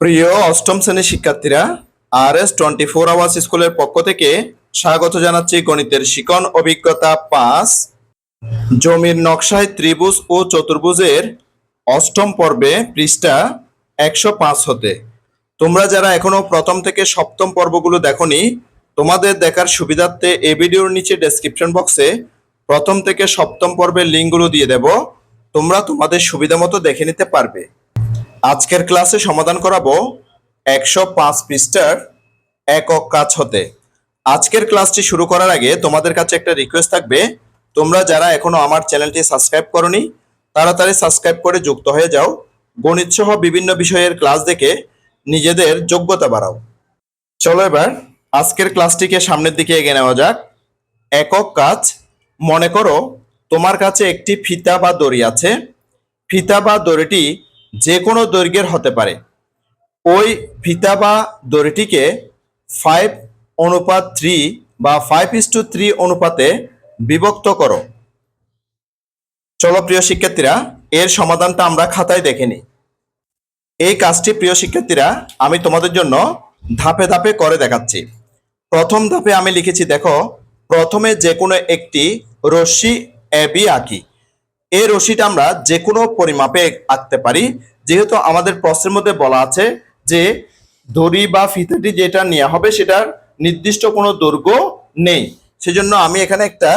প্রিয় অষ্টম শ্রেণীর শিক্ষার্থীরা, RS 24 আওয়ার্স স্কুলের পক্ষ থেকে স্বাগত জানাচ্ছি গণিতের শিখন অভিজ্ঞতা 5 জমির নকশায় ত্রিভুজ ও চতুর্ভুজের অষ্টম পর্বে পৃষ্ঠা 105 হতে। তোমরা যারা এখনো প্রথম থেকে সপ্তম পর্বগুলো দেখোনি, তোমাদের দেখার সুবিধার্থে এই ভিডিওর নিচে ডেসক্রিপশন বক্সে প্রথম থেকে সপ্তম পর্বের লিঙ্কগুলো দিয়ে দেব। তোমরা তোমাদের সুবিধা মতো দেখে নিতে পারবে। আজকের ক্লাসে সমাধান করাবো 105 পৃষ্ঠার একক কাজ হতে। আজকের ক্লাসটি শুরু করার আগে তোমাদের কাছে একটা রিকোয়েস্ট থাকবে, তোমরা যারা এখনো আমার চ্যানেলটি সাবস্ক্রাইব করনি তাড়াতাড়ি সাবস্ক্রাইব করে যুক্ত হয়ে যাও। গণিত সহ বিভিন্ন বিষয়ের ক্লাস দেখে নিজেদের যোগ্যতা বাড়াও। চলো এবার আজকের ক্লাসটিকে সামনের দিকে এগিয়ে নেওয়া যাক। একক কাজ, মনে করো তোমার কাছে একটি ফিতা বা দড়ি আছে। ফিতা বা দড়িটি যে কোনো দৈর্ঘ্যের হতে পারে। ওই ফিতা বা দড়িটিকে 5:3 বা 5:3 অনুপাতে বিভক্ত করো। চলো প্রিয় শিক্ষার্থীরা, এর সমাধানটা আমরা খাতায় দেখে নিই। এই কাজটি প্রিয় শিক্ষার্থীরা আমি তোমাদের জন্য ধাপে ধাপে করে দেখাচ্ছি। প্রথম ধাপে আমি লিখেছি, দেখো, প্রথমে যে কোনো একটি রশ্মি এবি আঁকি। এই রশ্মিটা আমরা যে কোনো পরিমাপে আঁকতে পারি, যেহেতু আমাদের প্রশ্নের মধ্যে বলা আছে যে দড়ি বা ফিতাটি যেটা নেওয়া হবে সেটার নির্দিষ্ট কোনো দৈর্ঘ্য নেই। সেজন্য আমি এখানে একটা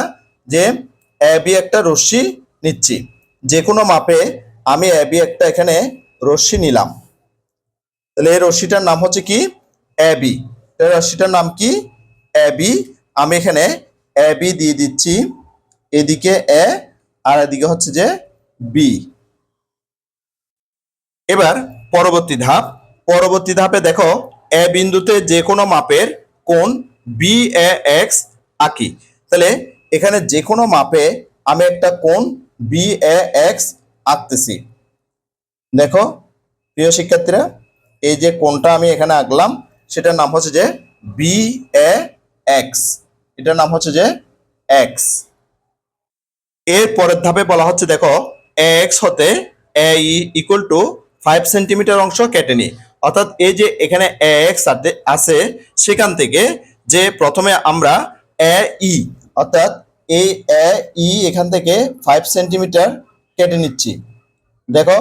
রশ্মি নিচ্ছি। যে কোনো মাপে আমি একটা এখানে রশ্মি নিলাম। তাহলে এই রশ্মিটার নাম হচ্ছে কি? এবি। রশ্মিটার নাম কি? এবি। আমি এখানে এবি দিয়ে দিচ্ছি, এদিকে এ আর এদিকে হচ্ছে যে বি। এবার পরবর্তী ধাপে দেখো, এ বিন্দুতে যে কোনো মাপের কোণ BAX আঁকি। তাহলে এখানে যে কোনো মাপে আমি একটা কোণ BAX আঁকতেছি। দেখো প্রিয় শিক্ষার্থীরা, এই যে কোণটা আমি এখানে আঁকলাম সেটার নাম হচ্ছে যে BAX। এটার নাম হচ্ছে যে X। এর পরের ধাপে বলা হচ্ছে, দেখো, AX হতে AE = 5 সেন্টিমিটার অংশ কেটে নি। অর্থাৎ এই যে এখানে AX আছে, সেখান থেকে যে প্রথমে আমরা AE অর্থাৎ এই AE এখান থেকে 5 সেন্টিমিটার কেটে নিচ্ছি। দেখো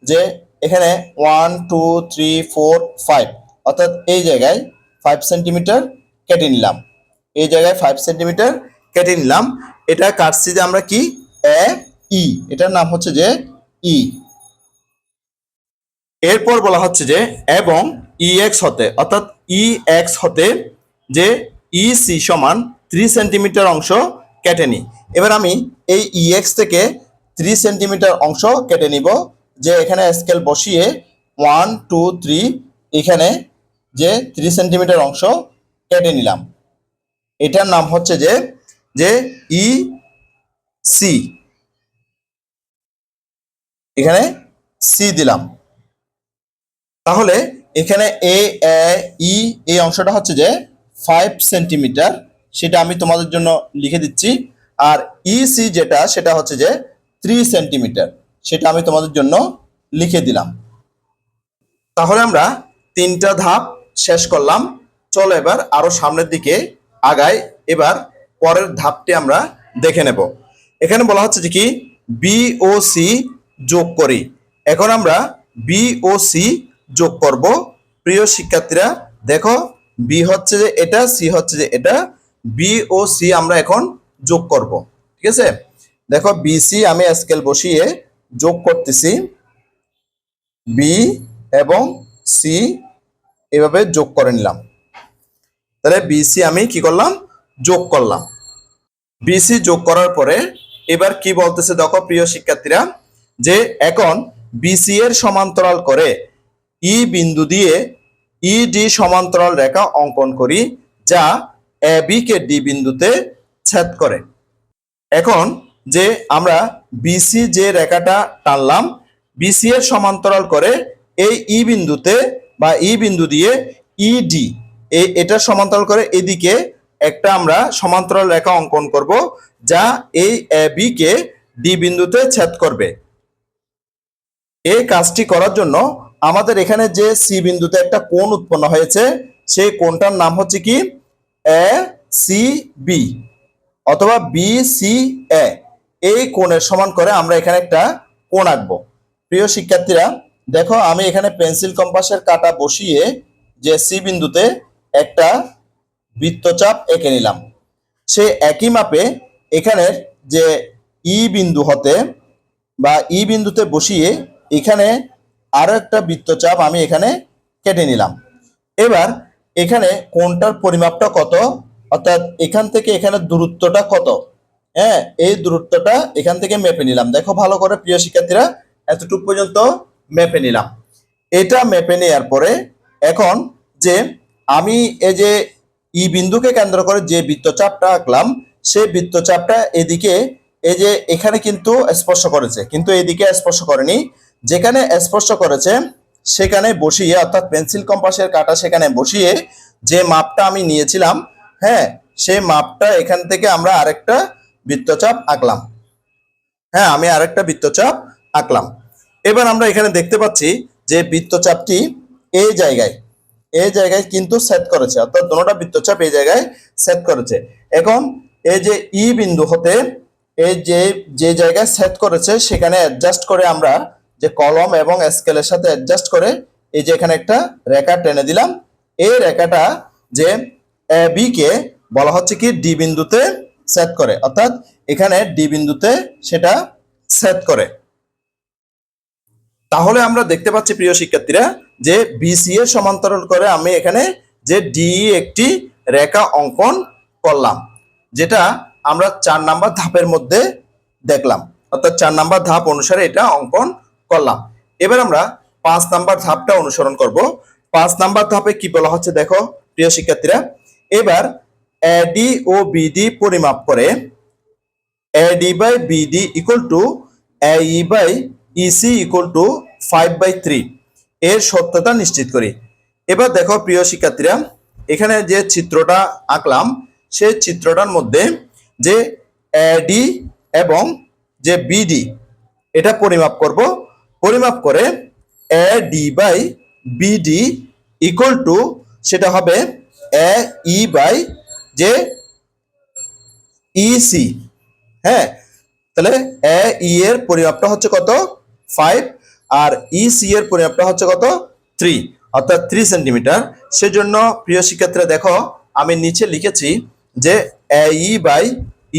যে এখানে 1 2 3 4 5 অর্থাৎ এই জায়গায় 5 সেন্টিমিটার কেটে নিলাম। এই জায়গায় 5 সেন্টিমিটার কেটে নিলাম। এটা কাটছি যে আমরা কি? AE। এটার নাম হচ্ছে যে E। এরপর বলা হচ্ছে যে এবং EX হতে অর্থাৎ EX হতে যে EC = 3 সেন্টিমিটার অংশ কেটে নিই। এবার আমি এই EX থেকে 3 সেন্টিমিটার অংশ কেটে নিব। যে এখানে স্কেল বসিয়ে 1 2 3 এখানে যে 3 সেন্টিমিটার অংশ কেটে নিলাম। এটার নাম হচ্ছে যে EC। এখানে C দিলাম। তাহলে এখানে এই অংশটা হচ্ছে যে 5 সেন্টিমিটার, সেটা আমি তোমাদের জন্য লিখে দিচ্ছি। আর EC যেটা সেটা হচ্ছে যে 3 সেন্টিমিটার, সেটা আমি তোমাদের জন্য লিখে দিলাম। তাহলে আমরা 3টা ধাপ শেষ করলাম। চলো এবার আরো সামনের দিকে আগাই। এবার পরের ধাপটি আমরা দেখে নেব। এখানে বলা হচ্ছে যে কি? BOC যোগ করি। এখন আমরা BOC যোগ করব। প্রিয় শিক্ষার্থীরা দেখো, বি হচ্ছে যে এটা, সি হচ্ছে যে এটা, BOC আমরা এখন যোগ করব। ঠিক আছে? দেখো BC আমি স্কেল বসিয়ে যোগ করতেছি। বি এবং সি এভাবে যোগ করে নিলাম। তাহলে BC আমি কি করলাম? যোগ করলাম। BC যোগ করার পরে এবার কি বলতেছে দেখো প্রিয় শিক্ষার্থীরা, যে এখন BC এর সমান্তরাল করে ই বিন্দু দিয়ে ED সমান্তরাল রেখা অঙ্কন করি, যা AB কে D বিন্দুতে ছেদ করে। এখন যে আমরা BC যে রেখাটা টানলাম, BC এর সমান্তরাল করে এই ই বিন্দুতে বা ই বিন্দু দিয়ে ED এটা সমান্তরাল করে এদিকে একটা আমরা সমান্তরাল রেখা অঙ্কন করব, যা এই AB কে D বিন্দুতে ছেদ করবে। এই কাজটি করার জন্য আমাদের এখানে যে সি বিন্দুতে একটা কোণ উৎপন্ন হয়েছে সেই কোণটার নাম হচ্ছে কি এ সি বি অথবা বি সি এ। এই কোণের সমান করে আমরা এখানে একটা কোণ আঁকবো। প্রিয় শিক্ষার্থীরা দেখো, আমি এখানে পেন্সিল কম্পাসের কাঁটা বসিয়ে যে সি বিন্দুতে একটা বৃত্তচাপ এঁকে নিলাম। সেই একই মাপে এখানের যে ই বিন্দু হতে বা ই বিন্দুতে বসিয়ে এখানে আরো একটা বৃত্তচাপ আমি এখানে কেটে নিলাম। এবার এখানে কোণটার পরিমাপটা কত, অর্থাৎ এখান থেকে এখানে দূরত্বটা কত, হ্যাঁ এই দূরত্বটা এখান থেকে মেপে নিলাম। দেখো ভালো করে প্রিয় শিক্ষার্থীরা, এতটুকু পর্যন্ত মেপে নিলাম। এটা মেপে নেওয়ার পরে এখন যে আমি এই যে ই বিন্দুকে কেন্দ্র করে যে বৃত্তচাপটা আঁকলাম সেই বৃত্তচাপটা এদিকে এই যে এখানে কিন্তু স্পর্শ করেছে, কিন্তু এদিকে স্পর্শ করেনি। যেখানে স্পর্শ করেছে সেখানে বসিয়ে, অর্থাৎ পেন্সিল কম্পাসের কাঁটা সেখানে বসিয়ে যে মাপটা আমি নিয়েছিলাম, হ্যাঁ সেই মাপটা এখান থেকে আমরা আরেকটা বৃত্তচাপ আঁকলাম। হ্যাঁ আমি আরেকটা বৃত্তচাপ আঁকলাম। এবার আমরা এখানে দেখতে পাচ্ছি যে বৃত্তচাপটি এই জায়গায় কিন্তু সেট করেছে, অর্থাৎ দুটোটা বৃত্তচাপ এই জায়গায় সেট করেছে। এখন এই যে ই বিন্দু হতে এই যে জায়গায় সেট করেছে সেখানে অ্যাডজাস্ট করে আমরা যে কলম এবং স্কেলের সাথে অ্যাডজাস্ট করে এই যে এখানে একটা রেখা টেনে দিলাম। এই রেখাটা যে বি কে বলা হচ্ছে কি ডি বিন্দুতে সেট করে, অর্থাৎ এখানে ডি বিন্দুতে সেটা সেট করে। তাহলে আমরা দেখতে পাচ্ছি প্রিয় শিক্ষার্থীরা যে বিসি এর সমান্তরাল করে আমি এখানে যে ডি একটি রেখা অঙ্কন করলাম, যেটা আমরা 4 নাম্বার ধাপের মধ্যে দেখলাম, অর্থাৎ 4 নাম্বার ধাপ অনুসারে এটা অঙ্কন করলাম। এবার আমরা 5 নাম্বার ধাপটা অনুসরণ করব। 5 নাম্বার ধাপে কি বলা হচ্ছে দেখো প্রিয় শিক্ষার্থীরা, এবার এডি ও বিডি পরিমাপ করে AD by BD equal to AE by EC equal to 5/3 এর সত্যতা নিশ্চিত করি। এবার দেখো প্রিয় শিক্ষার্থীরা, এখানে যে চিত্রটা আঁকলাম সেই চিত্রটার মধ্যে যে AD এবং যে BD এটা পরিমাপ করব। পরিমাপ করে AD by BD equal to সেটা হবে AE by যে EC। হ্যাঁ তাহলে এ ই এর পরিমাপটা হচ্ছে কত 5 আর ই সি এর পরিমাপটা হচ্ছে কত 3, অর্থাৎ 3 সেন্টিমিটার। সেজন্য প্রিয় শিক্ষার্থীরা দেখো আমি নিচে লিখেছি যে A E by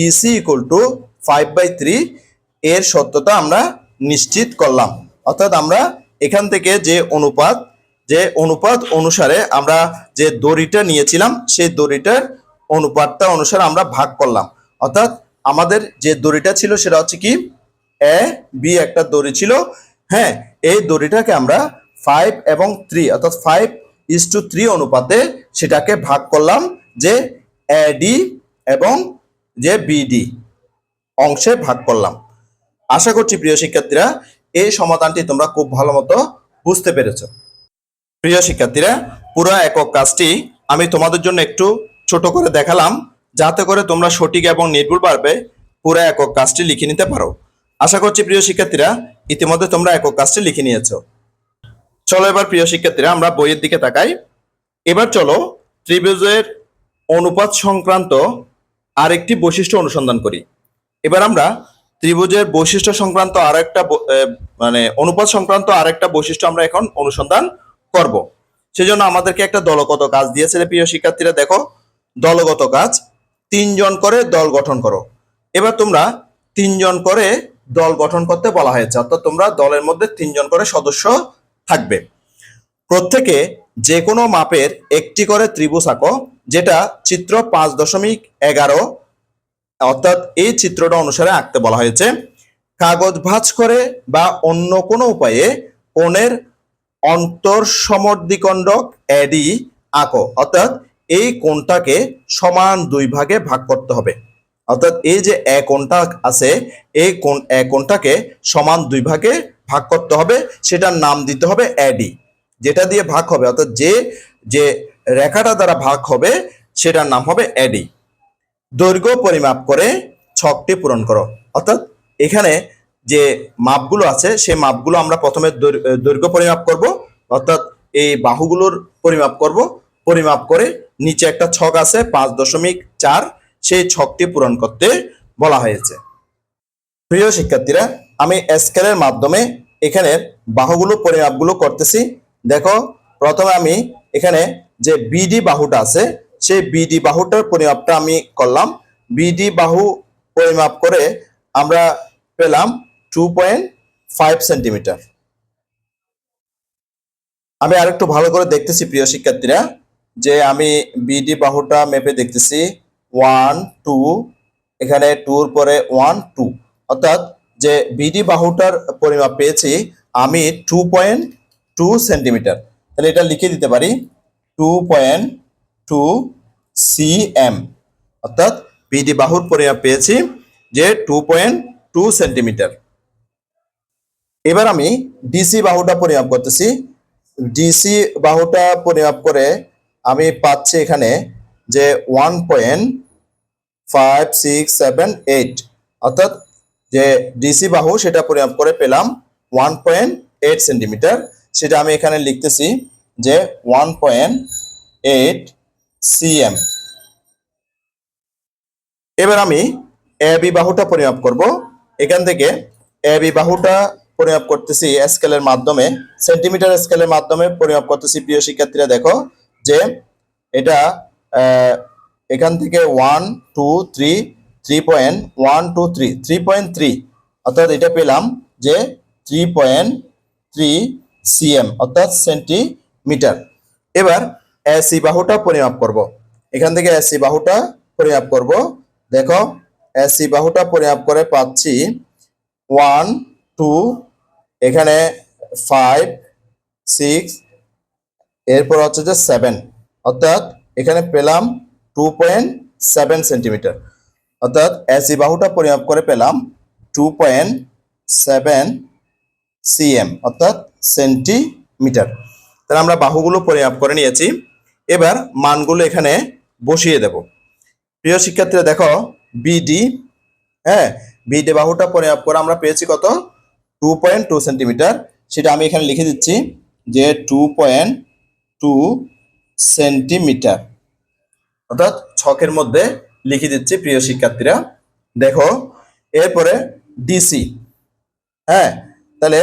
E C equal to 5/3 এর সত্যতা আমরা নিশ্চিত করলাম। অর্থাৎ আমরা এখান থেকে যে অনুপাত অনুসারে আমরা যে দড়িটা নিয়েছিলাম সেই দড়িটার অনুপাতটা অনুসারে আমরা ভাগ করলাম। অর্থাৎ আমাদের যে দড়িটা ছিল সেটা হচ্ছে কি এ বি একটা দড়ি ছিল, হ্যাঁ এই দড়িটাকে আমরা 5 এবং 3 অর্থাৎ 5:3 অনুপাতে সেটাকে ভাগ করলাম যে এডি এবং যে বিডি অংশে ভাগ করলাম। আশা করছি প্রিয় শিক্ষার্থীরা এই সমাধানটি তোমরা খুব ভালো মতো বুঝতে পেরেছো। প্রিয় শিক্ষার্থীরা পুরো একক কাজটি আমি তোমাদের জন্য একটু ছোট করে দেখালাম, যাতে করে তোমরা সঠিক এবং নির্ভুলভাবে পুরো একক কাজটি লিখে নিতে পারো। আশা করছি প্রিয় শিক্ষার্থীরা ইতিমধ্যে তোমরা একক কাজটি লিখে নিয়েছো। চলো এবার প্রিয় শিক্ষার্থীরা আমরা বইয়ের দিকে তাকাই। এবার চলো ত্রিভুজের অনুপাত সংক্রান্ত আরেকটি বৈশিষ্ট্য অনুসন্ধান করি। এবার আমরা ত্রিভুজের বৈশিষ্ট্য সংক্রান্ত আরেকটা অনুপাত সংক্রান্ত আরেকটা বৈশিষ্ট্য আমরা এখন অনুসন্ধান করব। সেজন্য আমাদেরকে একটা দলগত কাজ দিয়েছে প্রিয় শিক্ষার্থীরা। দেখো দলগত কাজ, 3 জন করে দল গঠন করো। এবার তোমরা 3 জন করে দল গঠন করতে বলা হয়েছে, অর্থাৎ তোমরা দলের মধ্যে 3 জন করে সদস্য থাকবে। প্রত্যেকে যে কোনো মাপের একটি করে ত্রিভুজ আঁকো, যেটা চিত্র 5.11 অর্থাৎ এই চিত্রটা অনুসারে আঁকতে বলা হয়েছে। কাগজ ভাঁজ করে বা অন্য কোনো উপায়ে কোণের অন্তঃসমদ্বিখণ্ডক এডি আঁকো, অর্থাৎ এই কোণটাকে সমান 2 ভাগে ভাগ করতে হবে। অর্থাৎ এই যে এ কোণটা আছে এই কোণটাকে সমান 2 ভাগে ভাগ করতে হবে, সেটার নাম দিতে হবে এডি। যেটা দিয়ে ভাগ হবে অর্থাৎ যে রেখাটা দ্বারা ভাগ হবে সেটার নাম হবে এডি। দৈর্ঘ্য পরিমাপ করে ছকটি পূরণ করো। অর্থাৎ এখানে যে মাপগুলো আছে সেই মাপগুলো আমরা প্রথমে দৈর্ঘ্য পরিমাপ করব, অর্থাৎ এই বাহুগুলোর পরিমাপ করব। পরিমাপ করে নিচে একটা ছক আছে 5.4, সেই ছকটি পূরণ করতে বলা হয়েছে। প্রিয় শিক্ষার্থীরা, আমি স্কেলের মাধ্যমে এখানের বাহুগুলো পরিমাপগুলো করতেছি। দেখো, প্রথমে আমি এখানে যে বিডি বাহুটা আছে সেই বিডি বাহুটার পরিমাপটা আমি করলাম। বিডি বাহু পরিমাপ করে আমরা পেলাম 2.5 সেন্টিমিটার। আমি আরেকটু ভালো করে দেখতেছি প্রিয় শিক্ষার্থীরা, যে আমি বিডি বাহুটা মেপে দেখতেছি 1 2, এখানে 2 পরে 1 2, অর্থাৎ যে বিডি বাহুটার পরিমাপ পেয়েছি আমি 2.2 সেন্টিমিটার। তাহলে এটা লিখে দিতে পারি 2.2 সিএম, অর্থাৎ বিডি বাহুর পরিমাপ পেয়েছি যে 2.2 সেন্টিমিটার। এবার আমি ডিসি বাহুটা পরিমাপ করতেছি। ডিসি বাহুটা পরিমাপ করে আমি পাচ্ছি এখানে যে 1.5678, অর্থাৎ যে ডিসি বাহু সেটা পরিমাপ করে পেলাম 1.8 সেন্টিমিটার। সেটা আমি এখানে লিখতেছি যে 1.8 সিএম। এবার আমি এবি বাহুটা পরিমাপ করব। এখান থেকে এবি বাহুটা পরিমাপ করতেছি স্কেলের মাধ্যমে, সেন্টিমিটার স্কেলের মাধ্যমে পরিমাপ করতেছি। প্রিয় শিক্ষার্থীরা দেখো যে এটা এখান থেকে 1 2 3 3.123 3.3, অর্থাৎ এটা পেলাম যে 3.3 সিএম, অর্থাৎ সেন্টিমিটার। এবার এসি বাহুটা পরিমাপ করব। এখান থেকে এসি বাহুটা পরিমাপ করব। দেখো, এসি বাহুটা পরিমাপ করে পাচ্ছি 1 2, এখানে 5 6, এরপর হচ্ছে যে 7, অর্থাৎ এখানে পেলাম 2.7 সেন্টিমিটার, অর্থাৎ এসি বাহুটা পরিমাপ করে পেলাম 2.7 সিএম, অর্থাৎ সেন্টিমিটার। তাহলে আমরা বাহুগুলো পরিমাপ করে নিয়েছি। এবার মানগুলো এখানে বসিয়ে দেব। প্রিয় শিক্ষার্থীরা দেখো, বিডি, হ্যাঁ, বিডি বাহুটা পরিমাপ করে আমরা পেয়েছি কত? 2.2 সেন্টিমিটার। সেটা আমি এখানে লিখে দিচ্ছি যে 2.2 সেন্টিমিটার, অর্থাৎ ছকের মধ্যে লিখে দিচ্ছি। প্রিয় শিক্ষার্থীরা দেখো, এরপরে ডিসি, হ্যাঁ, তাহলে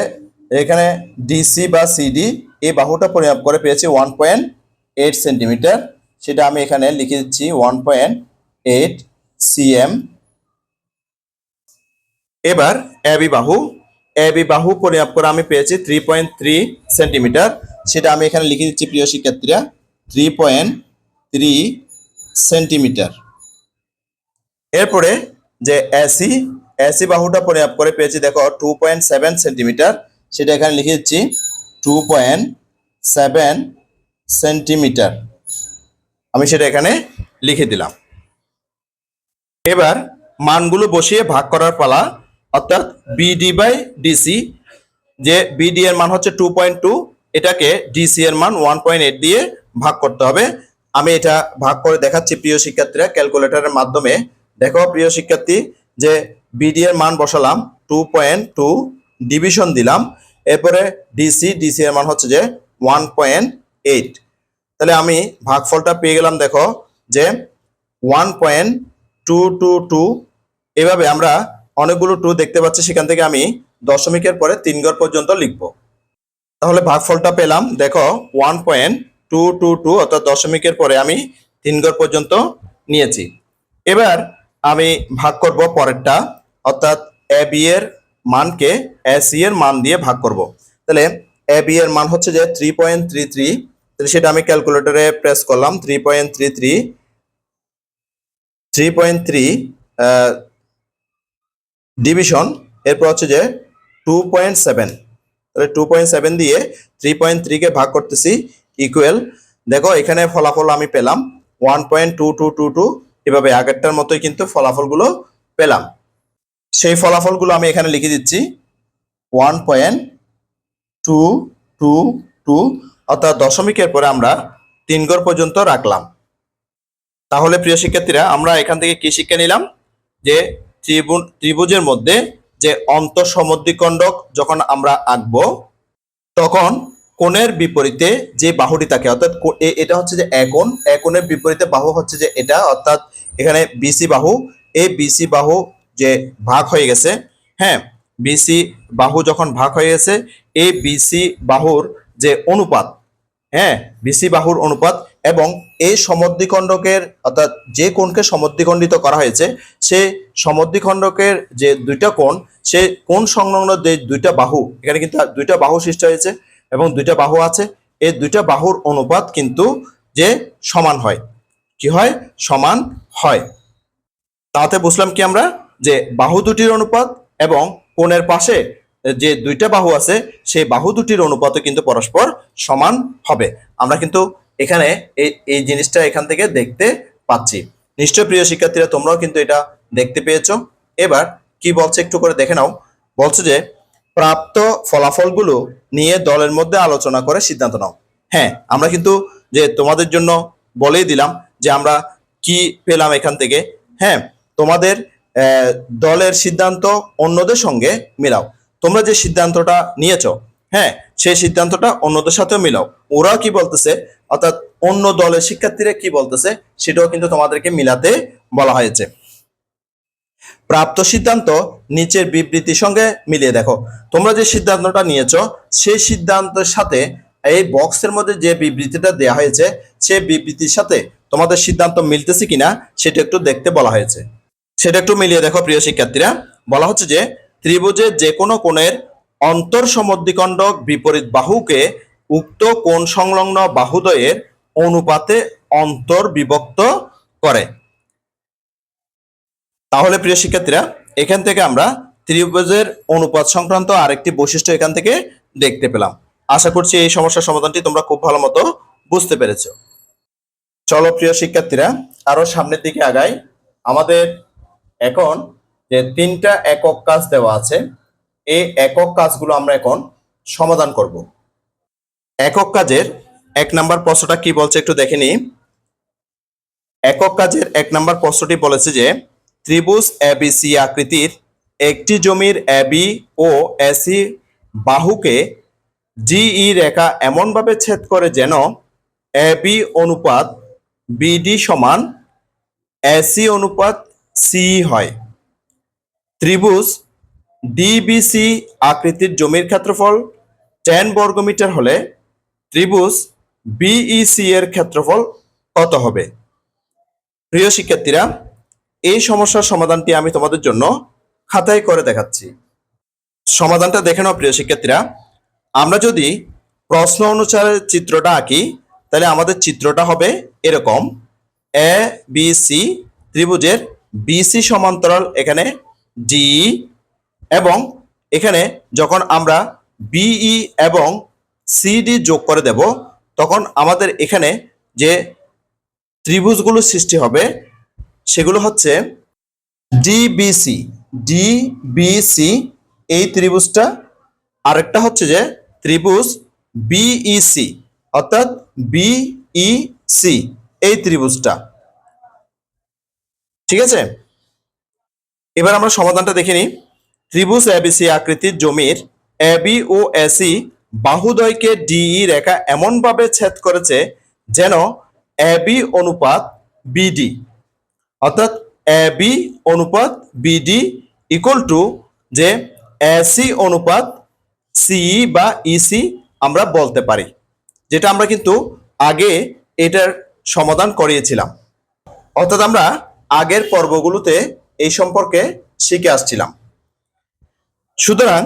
এখানে ডিসি বা সিডি এই বাহুটা পরিমাপ করে পেয়েছি 1.8 সেন্টিমিটার। সেটা আমি এখানে লিখে দিচ্ছি 1.8 সিএম। এবার এবি বাহু, এবি বাহু পরিমাপ করে আমি পেয়েছি 3.3 সেন্টিমিটার। সেটা আমি এখানে লিখে দিচ্ছি প্রিয় শিক্ষার্থীরা 3.3 সেন্টিমিটার। এরপরে যে এসি, এসি বাহুটা পরিমাপ করে পেয়েছি দেখো 2.7 সেন্টিমিটার। সেটা এখানে লিখে দিচ্ছি 2.7 সেন্টিমিটার। আমি সেটা এখানে লিখে দিলাম। এবার মানগুলো বসিয়ে ভাগ করার পালা, অর্থাৎ বিডি বাই ডিসি। যে বিডি এর মান হচ্ছে 2.2, এটাকে ডিসি এর মান 1.8 দিয়ে ভাগ করতে হবে। আমি এটা ভাগ করে দেখাচ্ছি প্রিয় শিক্ষার্থীরা ক্যালকুলেটরের মাধ্যমে। দেখো প্রিয় শিক্ষার্থী, যে বিডি এর মান বসালাম 2.2, ডিভিশন দিলাম, এরপরে ডিসি, ডিসি এর মান হচ্ছে যে 1.8। তাহলে আমি ভাগফলটা পেয়ে গেলাম। দেখো যে 1.222, এভাবে আমরা অনেকগুলো 2 দেখতে পাচ্ছি, সেখান থেকে আমি দশমিকের পরে 3 ঘর পর্যন্ত লিখব। তাহলে ভাগফলটা পেলাম দেখো 1.222, অর্থাৎ দশমিকের পরে আমি 3 ঘর পর্যন্ত নিয়েছি। এবার আমি ভাগ করব পরেরটা, অর্থাৎ এ বি এর মানকে এসি এর মান দিয়ে ভাগ করব। তাহলে এ বি এর মান হচ্ছে যে 3.33, তাহলে সেটা আমি ক্যালকুলেটরে প্রেস করলাম 3.3 ডিভিশন, এরপর হচ্ছে যে 2.7, তাহলে 2.7 দিয়ে 3.3 কে ভাগ করতেছি ইকুয়াল। দেখো এখানে ফলাফল আমি পেলাম 1.2222, এভাবে আগেরটার মতোই কিন্তু ফলাফলগুলো পেলাম। সেই ফলাফলগুলো আমি এখানে লিখে দিচ্ছি 1.222, অর্থাৎ দশমিকের পরে আমরা 3 ঘর পর্যন্ত রাখলাম। তাহলে প্রিয় শিক্ষার্থীরা, আমরা এখান থেকে কি শিক্ষা নিলাম? যে ত্রিভুজের মধ্যে যে অন্তঃসমদ্বিখণ্ডক যখন আমরা আঁকবো, তখন কোণের বিপরীতে যে বাহুটি থাকে, অর্থাৎ এটা হচ্ছে যে কোণের বিপরীতে বাহু হচ্ছে যে এটা, অর্থাৎ এখানে বিসি বাহু, এই বিসি বাহু যে ভাগ হয়ে গেছে, হ্যাঁ, বিসি বাহু যখন ভাগ হয়ে গেছে, এই বিসি বাহুর যে অনুপাত, হ্যাঁ, বিসি বাহুর অনুপাত এবং এই সমদ্বিখণ্ডকের অর্থাৎ যে কোণকে সমদ্বিখণ্ডিত করা হয়েছে, সে সমদ্বিখণ্ডকের যে দুইটা কোণ, সে কোণ সংলগ্ন যে দুইটা বাহু, এখানে কিন্তু দুইটা বাহু সৃষ্টি হয়েছে এবং দুইটা বাহু আছে, এই দুইটা বাহুর অনুপাত কিন্তু যে সমান হয়, কি হয়, সমান হয়। তাতে বুঝলাম কি আমরা, যে বাহু দুটির অনুপাত এবং কোণের পাশে যে দুইটা বাহু আছে সেই বাহু দুটির অনুপাতও কিন্তু পরস্পর সমান হবে। আমরা কিন্তু এখানে এই জিনিসটা এখান থেকে দেখতে পাচ্ছি। নিশ্চয় প্রিয় শিক্ষার্থীরা, তোমরাও কিন্তু এটা দেখতে পেয়েছো। এবার কি বলছে একটু করে দেখে নাও। বলছে যে প্রাপ্ত ফলাফলগুলো নিয়ে দলের মধ্যে আলোচনা করে সিদ্ধান্ত নাও। হ্যাঁ, আমরা কিন্তু যে তোমাদের জন্য বলেই দিলাম যে আমরা কি পেলাম এখান থেকে। হ্যাঁ, তোমাদের দলের সিদ্ধান্ত অন্যদের সঙ্গে মিলাও। তোমরা যে সিদ্ধান্তটা নিয়েছো, হ্যাঁ, সেই সিদ্ধান্তটা অন্যদের সাথেও মিলাও। ওরা কি বলতেছে, অর্থাৎ অন্য দলের শিক্ষার্থীরা কি বলতেছে, সেটাও কিন্তু তোমাদেরকে মিলাতে বলা হয়েছে। প্রাপ্ত সিদ্ধান্ত নিচের বিবৃতির সঙ্গে মিলিয়ে দেখো। তোমরা যে সিদ্ধান্তটা নিয়েছো সেই সিদ্ধান্তের সাথে এই বক্সের মধ্যে যে বিবৃতিটা দেওয়া হয়েছে সেই বিবৃতির সাথে তোমাদের সিদ্ধান্ত মিলতেছে কিনা সেটা একটু দেখতে বলা হয়েছে। সেটা একটু মিলিয়ে দেখো প্রিয় শিক্ষার্থীরা। বলা হচ্ছে যে ত্রিভুজের যে কোনো কোণের অন্তর সমদ্বিখণ্ডক বিপরীত বাহুকে উক্ত কোণ সংলগ্ন বাহুদ্বয়ের অনুপাতে অন্তর বিভক্ত করে। তাহলে প্রিয় শিক্ষার্থীরা, এখান থেকে আমরা ত্রিভুজের অনুপাত সংক্রান্ত আরেকটি বৈশিষ্ট্য এখান থেকে দেখতে পেলাম। আশা করছি এই সমস্যার সমাধানটি তোমরা খুব ভালো মতো বুঝতে পেরেছো। চলো প্রিয় শিক্ষার্থীরা, আরো সামনের দিকে আগাই। আমাদের এখন যে তিনটা একক কাজ দেওয়া আছে, এই একক কাজগুলো আমরা এখন সমাধান করব। একক কাজের 1 নাম্বার প্রশ্নটা কি বলছে একটু দেখে নিই। একক কাজের 1 নাম্বার প্রশ্নটি বলেছে যে ত্রিভুজ এবিসি আকৃতির একটি জমির এবি ও এসি বাহুকে ডিই রেখা এমনভাবে ছেদ করে যেন এবি অনুপাত বিডি সমান এসি অনুপাত সি হয়। ত্রিভুজ ডিবিসি আকৃতির জমির ক্ষেত্রফল 10 বর্গমিটার হলে ত্রিভুজ বিইসি এর ক্ষেত্রফল কত হবে? প্রিয় শিক্ষার্থীরা, এই সমস্যার সমাধানটি আমি তোমাদের জন্য খাতায় করে দেখাচ্ছি। সমাধানটা দেখে নাও প্রিয় শিক্ষার্থীরা। আমরা যদি প্রশ্ন অনুসারে চিত্রটা আঁকি, তাহলে আমাদের চিত্রটা হবে এরকম। এ বি সি ত্রিভুজের বিসি সমান্তরাল এখানে ডি, এবং এখানে যখন আমরা বিই এবং সিডি যোগ করে দেব, তখন আমাদের এখানে যে ত্রিভুজগুলো সৃষ্টি হবে সেগুলো হচ্ছে ডিবিসি। ডিবিসি এই ত্রিভুজটা, আরেকটা হচ্ছে যে ত্রিভুজ বিইসি, অর্থাৎ বিইসি এই ত্রিভুজটা। ঠিক আছে, এবার আমরা সমাধানটা দেখে নিই। ত্রিভুজ এবিসি আকৃতির জমির এবি ও এসি বাহুদ্বয়কে ডিই রেখা এমনভাবে ছেদ করেছে যেন এবি অনুপাত বিডি, অর্থাৎ এবি অনুপাত বিডি ইকুয়াল টু যে এসি অনুপাত সিই বা ইসি আমরা বলতে পারি, যেটা আমরা কিন্তু আগে এটার সমাধান করিয়েছিলাম। অর্থাৎ আমরা আগের পর্বগুলোতে এই সম্পর্কে শিখে আসছিলাম। সুতরাং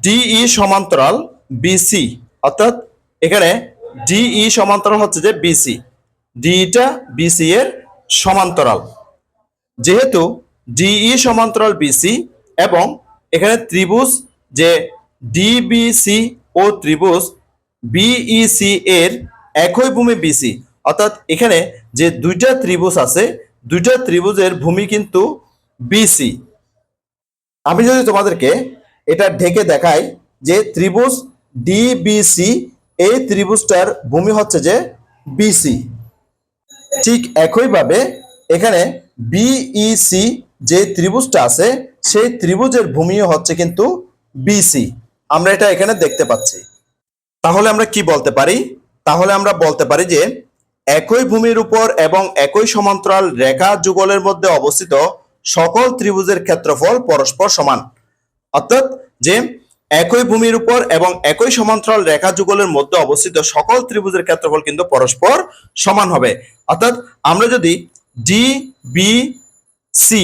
ডিই সমান্তরাল বিসি, অর্থাৎ এখানে ডিই সমান্তরাল হচ্ছে যে বিসি, ডিটা বিসি এর সমান্তরাল। যেহেতু ডিই সমান্তরাল বিসি এবং এখানে ত্রিভুজ যে ডিবিসি ও ত্রিভুজ বিইসি এর একই ভূমি বিসি, অর্থাৎ এখানে যে দুইটা ত্রিভুজ আছে, দুইটা ত্রিভুজের ভূমি কিন্তু বিসি। আমি যদি তোমাদেরকে এটা ঢেকে দেখাই যে ত্রিভুজ ডিবিসি, এই ত্রিভুজটার ভূমি হচ্ছে যে বিসি, ঠিক একইভাবে এখানে বিইসি যে ত্রিভুজটা আছে সেই ত্রিভুজের ভূমিও হচ্ছে কিন্তু বিসি। আমরা এটা এখানে দেখতে পাচ্ছি। তাহলে আমরা কি বলতে পারি? তাহলে আমরা বলতে পারি যে একই ভূমির উপর এবং একই সমান্তরাল রেখা যুগলের মধ্যে অবস্থিত সকল ত্রিভুজের ক্ষেত্রফল পরস্পর সমান। অর্থাৎ যে একই ভূমির উপর এবং একই সমান্তরাল রেখা যুগলের মধ্যে অবস্থিত সকল ত্রিভুজের ক্ষেত্রফল কিন্তু পরস্পর সমান হবে। অর্থাৎ আমরা যদি ডি বি সি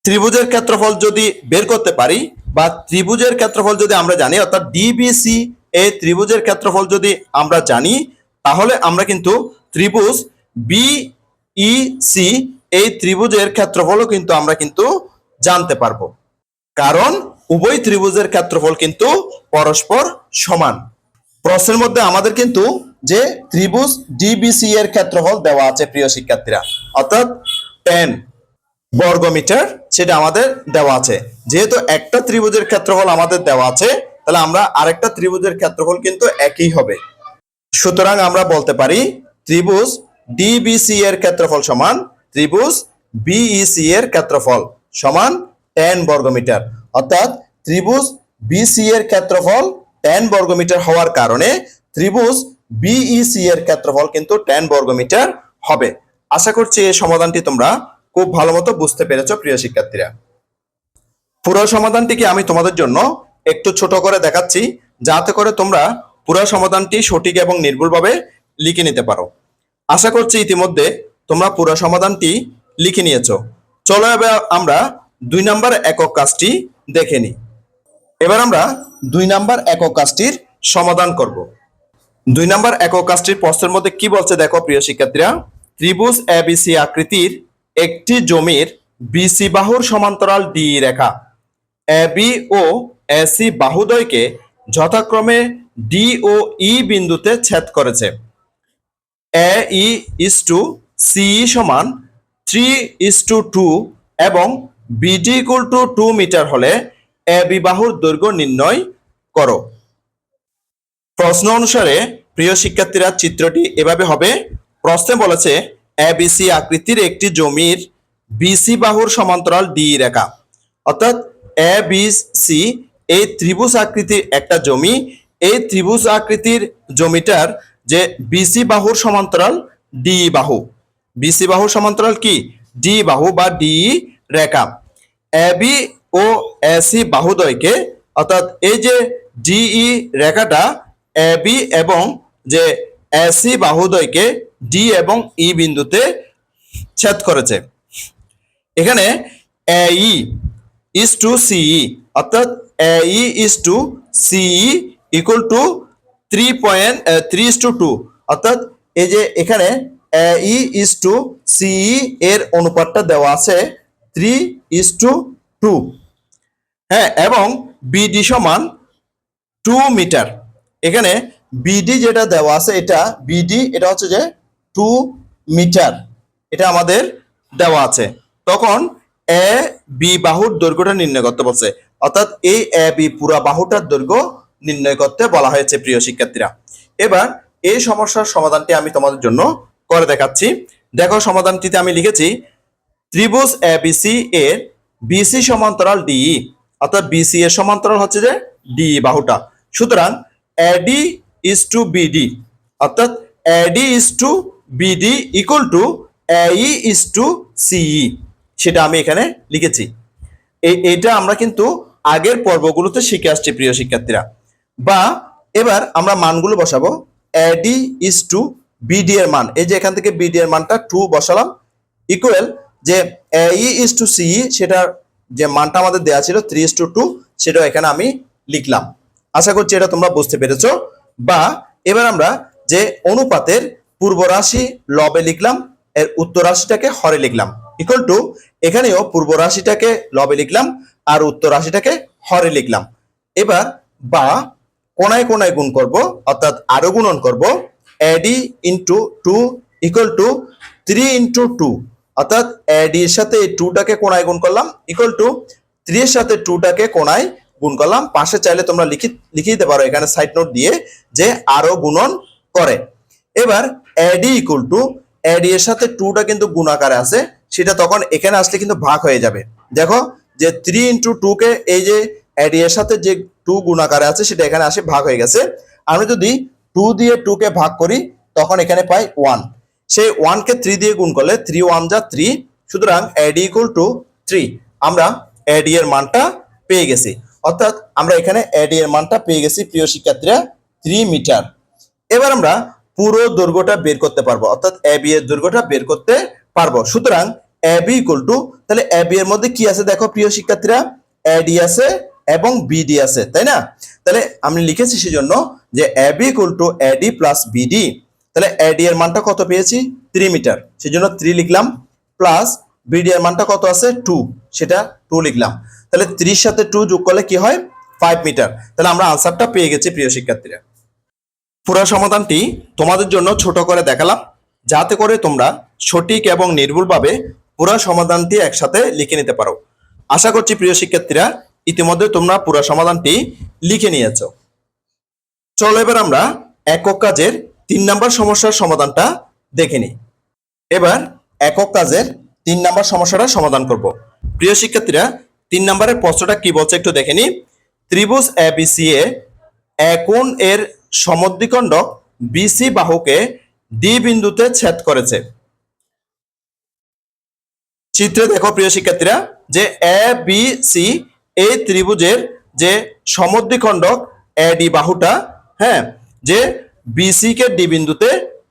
ত্রিভুজের ক্ষেত্রফল যদি বের করতে পারি বা ত্রিভুজের ক্ষেত্রফল যদি আমরা জানি, অর্থাৎ ডিবিসি এই ত্রিভুজের ক্ষেত্রফল যদি আমরা জানি, তাহলে আমরা কিন্তু ত্রিভুজ বিইসি এই ত্রিভুজের ক্ষেত্রফলও কিন্তু আমরা কিন্তু জানতে পারবো, কারণ উভয় ত্রিভুজের ক্ষেত্রফল কিন্তু পরস্পর সমান। প্রশ্নের মধ্যে আমাদের কিন্তু যে ত্রিভুজ ডিবিসি এর ক্ষেত্রফল দেওয়া আছে প্রিয় শিক্ষার্থীরা, অর্থাৎ 10 বর্গমিটার সেটা আমাদের দেওয়া আছে। যেহেতু একটা ত্রিভুজের ক্ষেত্রফল আমাদের দেওয়া আছে, তাহলে আমরা আরেকটা ত্রিভুজের ক্ষেত্রফল কিন্তু একই হবে। সুতরাং আমরা বলতে পারি ত্রিভুজ ডিবিসি এর ক্ষেত্রফল সমান ত্রিভুজ বিইসি এর ক্ষেত্রফল সমান 10 বর্গমিটার। অর্থাৎ ত্রিভুজ বিসি এর ক্ষেত্রফল 10 বর্গমিটার হওয়ার কারণে ত্রিভুজ বিইসি এর ক্ষেত্রফল কিন্তু 10 বর্গমিটার হবে। আশা করছি এই সমাধানটি তোমরা খুব ভালো মতো বুঝতে পেরেছো প্রিয় শিক্ষার্থীরা। পুরো সমাধানটিকে আমি তোমাদের জন্য একটু ছোট করে দেখাচ্ছি, যাতে করে তোমরা পুরো সমাধানটি সঠিক এবং নির্ভুলভাবে লিখে নিতে পারো। আশা করছি ইতিমধ্যে তোমরা পুরো সমাধানটি লিখে নিয়েছো। চলো এবার আমরা 2 নম্বর একক কাজটি দেখে নিই। এবার আমরা 2 নম্বর একক কাজটির সমাধান করব। 2 নম্বর একক কাজটির প্রশ্নের মধ্যে কি বলছে দেখো প্রিয় শিক্ষার্থীরা। ত্রিভুজ এবিসি আকৃতির একটি জমির বিসি বাহুর সমান্তরাল ডি রেখা এবি ও এসি বাহুদ্বয়কে যথাক্রমে ডি ও ই বিন্দুতে ছেদ করেছে। এ ই ইস টু সি সমান 3:2 এবং বিডি ইকুয়াল টু 2 মিটার হলে এবি বাহুর দৈর্ঘ্য নির্ণয় করো। প্রশ্ন অনুসারে প্রিয় শিক্ষার্থীরা চিত্রটি এভাবে হবে। প্রশ্নে বলেছে এবিসি আকৃতির একটি জমির বিসি বাহুর সমান্তরাল ডি রেখা, অর্থাৎ এবিসি এই ত্রিভুজ আকৃতির একটা জমি। এই ত্রিভুজ আকৃতির জমিটার যে বিসি বাহুর সমান্তরাল ডি বাহু, বিসি বাহুর সমান্তরাল কি ডি বাহু বা ডি রেখা। এবি ও এসি বাহুদ্বয়কে, অর্থাৎ এই যে ডিই রেখাটা এবি এবং যে এসি বাহুদ্বয়কে ডি এবং ই বিন্দুতে ছেদ করেছে। এখানে এই ইস টু সিই, অর্থাৎ এই ইস টু সিই ইকুয়াল টু 3:3:2, অর্থাৎ এই যে এখানে এই ইস টু সিই এর অনুপাতটা দেওয়া আছে 3:2। হ্যাঁ, এবং বিডি সমান 2 মিটার। এখানে বিডি যেটা দেওয়া আছে, এটা বিডি এটা হচ্ছে যে 2 মিটার, এটা আমাদের দেওয়া আছে। তখন এ বি বাহুর দৈর্ঘ্যটা নির্ণয় করতে বলছে, অর্থাৎ এই এ বি পুরা বাহুটার দৈর্ঘ্য নির্ণয় করতে বলা হয়েছে প্রিয় শিক্ষার্থীরা। এবার এই সমস্যার সমাধানটি আমি তোমাদের জন্য করে দেখাচ্ছি। দেখো সমাধানটিতে আমি লিখেছি ত্রিভুজ এবিসি এর বিসি সমান্তরাল ডিই, অর্থাৎ বিসি এর সমান্তরাল হচ্ছে যে ডি বাহুটা। সুতরাং এডি ইস টু বিডি, অর্থাৎ এডি is to BD equal to এই ইস টু সিই, সেটা আমি এখানে লিখেছি। এইটা আমরা কিন্তু আগের পর্বগুলোতে শিখে আসছি প্রিয় শিক্ষার্থীরা। বা এবার আমরা মানগুলো বসাবো। এডি ইস টু বিডি এর মান, এই যে এখান থেকে বিডি এর মানটা 2 বসালাম, ইকুয়াল যে ই ইস টু সিই সেটার যে মানটা আমাদের দেওয়া ছিল 3:2, সেটাও এখানে আমি লিখলাম। আশা করছি এটা তোমরা বুঝতে পেরেছো। বা এবার আমরা যে অনুপাতের পূর্ব রাশি লবে লিখলাম, এর উত্তর রাশিটাকে হরে লিখলাম, ইকুয়াল টু এখানেও পূর্ব রাশিটাকে লবে লিখলাম আর উত্তর রাশিটাকে হরে লিখলাম। এবার বা কোনায় কোনায় গুণ করব, অর্থাৎ আরো গুণন করব। এডি ইন্টু 2 ইকুয়াল টু 3:2, অর্থাৎ এডি এর সাথে এই 2টাকে কোনায় গুণ করলাম, ইকুয়াল টু 3 এর সাথে 2টাকে কোনায় গুণ করলাম। পাশে চাইলে তোমরা লিখে দিতে পারো এখানে সাইড নোট দিয়ে যে আরো গুণন করে। এবার এডি ইকুয়াল টু এডি এর সাথে 2টা কিন্তু গুণ আকারে আছে, সেটা তখন এখানে আসলে কিন্তু ভাগ হয়ে যাবে। দেখো যে 3:2 কে এই যে এডি এর সাথে যে টু গুণ আকারে আছে সেটা এখানে আসে ভাগ হয়ে গেছে। আমি যদি 2 দিয়ে 2 কে ভাগ করি তখন এখানে পাই 1। সেই 1 কে 3 দিয়ে গুণ করলে 3 1 যা 3, সুতরাং AD = 3। আমরা AD এর মানটা পেয়ে গেছি, অর্থাৎ আমরা এখানে AD এর মানটা পেয়ে গেছি প্রিয় শিক্ষার্থীরা 3 মিটার। এবার আমরা পুরো দৈর্ঘ্যটা বের করতে পারবো, অর্থাৎ AB এর দৈর্ঘ্যটা বের করতে পারবো। সুতরাং AB তাহলে AB এর মধ্যে কি আছে দেখো প্রিয় শিক্ষার্থীরা, AD আছে এবং BD আছে, তাই না? তাহলে আমি লিখেছি সেজন্য যে AB = AD + BD। তাহলে AD এর মানটা কত পেয়েছি 3 মিটার, সেজন্য 3 লিখলাম, প্লাস BD এর মানটা কত আছে 2, সেটা 2 লিখলাম। তাহলে 3 সাথে 2 যোগ করলে কি হয় 5 মিটার। তাহলে আমরা আনসারটা পেয়ে গেছি প্রিয় শিক্ষার্থীরা। পুরো সমাধানটি তোমাদের জন্য ছোট করে দেখালাম, যাতে করে তোমরা সঠিক এবং নির্ভুলভাবে পুরো সমাধানটি একসাথে লিখে নিতে পারো। আশা করছি প্রিয় শিক্ষার্থীরা ইতিমধ্যে তোমরা পুরো সমাধানটি লিখে নিয়েছো। চলো এবার আমরা একক কাজের 3 নম্বর সমস্যার সমাধানটা দেখে নিই। এবার একক কাজের 3 নম্বর সমস্যাটা সমাধান করব। প্রিয় শিক্ষার্থীরা 3 নম্বরের প্রশ্নটা কি বলছে একটু দেখে নিই। ত্রিভুজ ABC এ কোণ এর সমদ্বিখণ্ডক BC বাহুকে D বিন্দুতে ছেদ করেছে। চিত্রে দেখো প্রিয় শিক্ষার্থীরা যে ABC এই ত্রিভুজের যে সমদ্বিখণ্ডক AD বাহুটা, হ্যাঁ, যে BC কে D বিন্দুতে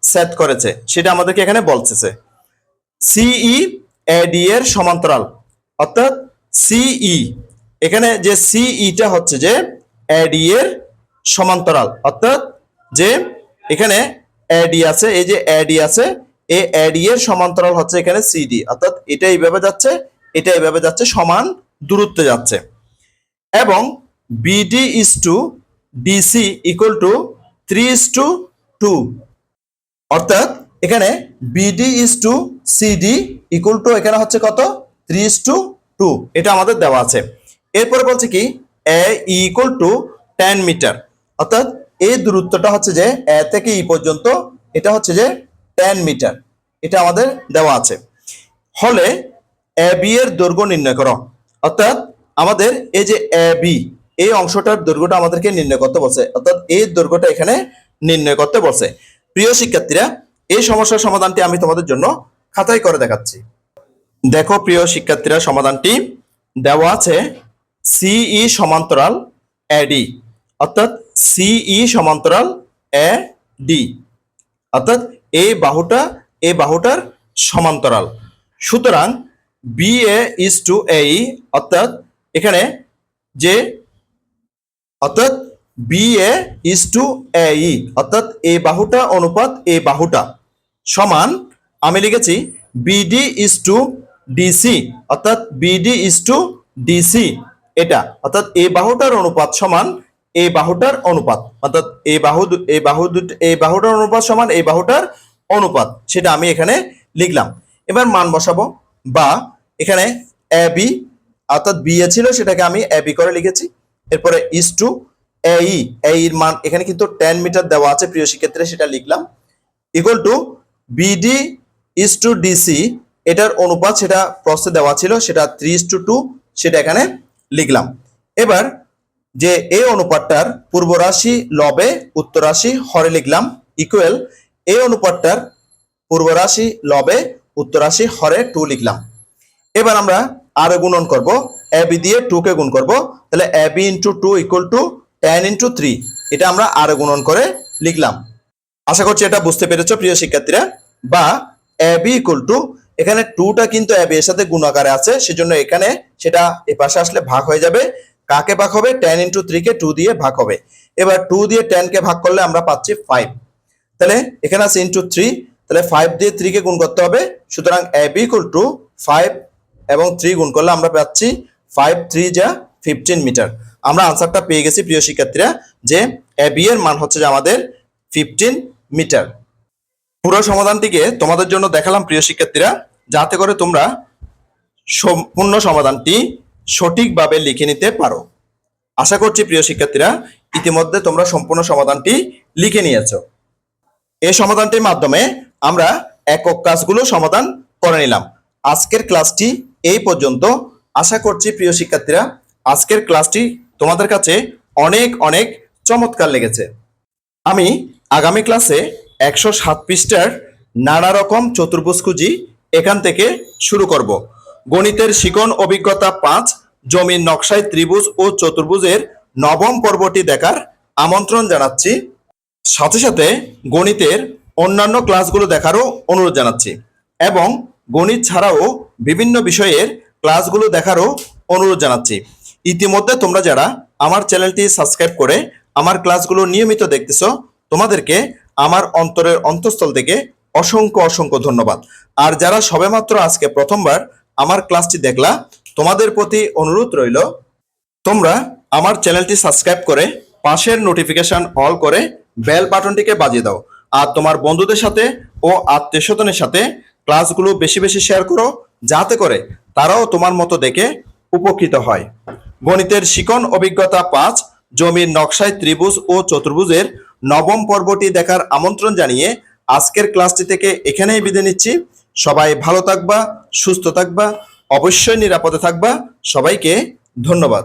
ছেদ করেছে সেটা আমাদেরকে এখানে বলতেছে। CE AD এর সমান্তরাল, অর্থাৎ CE এখানে যে CE টা হচ্ছে যে AD এর সমান্তরাল, অর্থাৎ যে এখানে AD আছে, এই যে AD আছে, এই AD এর সমান্তরাল হচ্ছে এখানে CD, অর্থাৎ এটা এইভাবে যাচ্ছে, এটা এইভাবে যাচ্ছে, সমান দূরত্বে যাচ্ছে। এবং BD = DC = 3:2, অর্থাৎ এখানে BD = CD = এখানে হচ্ছে কত 3:2, এটা আমাদের দেওয়া আছে। এরপরে বলছে কি AE = 10 মিটার, অর্থাৎ এই দূরত্বটা হচ্ছে যে A থেকে E পর্যন্ত, এটা হচ্ছে যে 10 মিটার, এটা আমাদের দেওয়া আছে। হলে AB এর দৈর্ঘ্য নির্ণয় করো, অর্থাৎ আমাদের এই যে AB এই অংশটার দৈর্ঘ্যটা আমাদেরকে নির্ণয় করতে বলছে, অর্থাৎ এই দৈর্ঘ্যটা এখানে নির্ণয় করতে বলছে। প্রিয় শিক্ষার্থীরা এই সমস্যার সমাধানটি আমি তোমাদের জন্য খাতায় করে দেখাচ্ছি। দেখো প্রিয় শিক্ষার্থীরা সমাধানটি দেওয়া আছে CE সমান্তরাল AD, অর্থাৎ CE সমান্তরাল AD, অর্থাৎ এই বাহুটার সমান্তরাল। সুতরাং BA = AE, অর্থাৎ এখানে যে অর্থাৎ BA = AE, অর্থাৎ এই বাহুটা অনুপাত এই বাহুটা সমান, আমি লিখেছি BD = DC, অর্থাৎ BD = DC, এটা অর্থাৎ এই বাহুটার অনুপাত সমান এই বাহুটার অনুপাত, অর্থাৎ এই বাহুটার অনুপাত সমান এই বাহুটার অনুপাত, সেটা আমি এখানে লিখলাম। এবার মান বসাবো, বা এখানে AB অর্থাৎ BA ছিল সেটাকে আমি AB করে লিখেছি। এরপরে AE এর মান এখানে কিন্তু 10 মিটার দেওয়া আছে প্রিয় শিক্ষার্থীরা, সেটা লিখলাম, BD = DC, এটার অনুপাত সেটা প্রশ্নে দেওয়া ছিল, সেটা 3:2, সেটা এখানে লিখলাম। এবার যে এই অনুপাতটার পূর্ব রাশি লবে উত্তর রাশি হরে লিখলাম, ইকুয়াল এই অনুপাতটার পূর্ব রাশি লবে উত্তর রাশি হরে 2 লিখলাম। এবার আমরা আরো গুণন করব, AB দিয়ে 2 কে গুণ করব, তাহলে AB × 2 = 10 × 3, এটা আমরা আরো গুণন করে লিখলাম। আশা করছি এটা বুঝতে পেরেছো প্রিয় শিক্ষার্থীরা। বা AB = এখানে 2টা কিন্তু AB এর সাথে গুণ আকারে আছে, সেজন্য এখানে সেটা এই পাশে আসলে ভাগ হয়ে যাবে। কাকে ভাগ হবে 10 × 3 কে 2 দিয়ে ভাগ হবে। এবার 2 দিয়ে 10 কে ভাগ করলে আমরা পাচ্ছি 5, তাহলে এখানে আছে × 3, তাহলে 5 দিয়ে 3 কে গুণ করতে হবে। সুতরাং AB = 5 এবং 3 গুণ করলে আমরা পাচ্ছি 5 3 যা 15 মিটার। আমরা আনসারটা পেয়ে গেছি প্রিয় শিক্ষার্থীরা, যে AB এর মান হচ্ছে যে আমাদের 15 মিটার। পুরো সমাধানটিকে তোমাদের জন্য দেখালাম প্রিয় শিক্ষার্থীরা, যাতে করে তোমরা সম্পূর্ণ সমাধানটি সঠিকভাবে লিখে নিতে পারো। আশা করছি প্রিয় শিক্ষার্থীরা ইতিমধ্যে তোমরা সম্পূর্ণ সমাধানটি লিখে নিয়েছো। এই সমাধানটির মাধ্যমে আমরা একক কাজগুলো সমাধান করে নিলাম। আজকের ক্লাসটি এই পর্যন্ত। আশা করছি প্রিয় শিক্ষার্থীরা আজকের ক্লাসটি তোমাদের কাছে অনেক অনেক চমৎকার লেগেছে। আমি আগামী ক্লাসে 107 পৃষ্ঠার নানা রকম চতুর্ভুজ খুঁজি এখান থেকে শুরু করব। গণিতের শিকন অভিজ্ঞতা 5 জমির নকশায় ত্রিভুজ ও চতুর্ভুজের নবম পর্বটি দেখার আমন্ত্রণ জানাচ্ছি। সাথে সাথে গণিতের অন্যান্য ক্লাসগুলো দেখারও অনুরোধ জানাচ্ছি এবং গণিত ছাড়াও বিভিন্ন বিষয়ের ক্লাসগুলো দেখারও অনুরোধ জানাচ্ছি। ইতিমধ্যে তোমরা যারা আমার চ্যানেলটি সাবস্ক্রাইব করে আমার ক্লাসগুলো নিয়মিত দেখতেছো, তোমাদেরকে আমার অন্তরের অন্তঃস্থল থেকে অসংখ্য অসংখ্য ধন্যবাদ। আর যারা সবেমাত্র আজকে প্রথমবার আমার ক্লাসটি দেখলা, তোমাদের প্রতি অনুরোধ রইল তোমরা আমার চ্যানেলটি সাবস্ক্রাইব করে পাশের নোটিফিকেশন অল করে বেল বাটনটিকে বাজিয়ে দাও। আর তোমার বন্ধুদের সাথে ও আত্মীয়স্বজনের সাথে ক্লাসগুলো বেশি বেশি শেয়ার করো, যাতে করে তারাও তোমার মতো দেখে উপকৃত হয়। গণিতের শিকন অভিজ্ঞতা 5 জমির নকশায় ত্রিভুজ ও চতুর্ভুজের নবম পর্বটি দেখার আমন্ত্রণ জানিয়ে আজকের ক্লাসটি থেকে এখানেই বিদায় নিচ্ছি। সবাই ভালো থাকবা, সুস্থ থাকবা, অবশ্যই নিরাপদে থাকবা। সবাইকে ধন্যবাদ।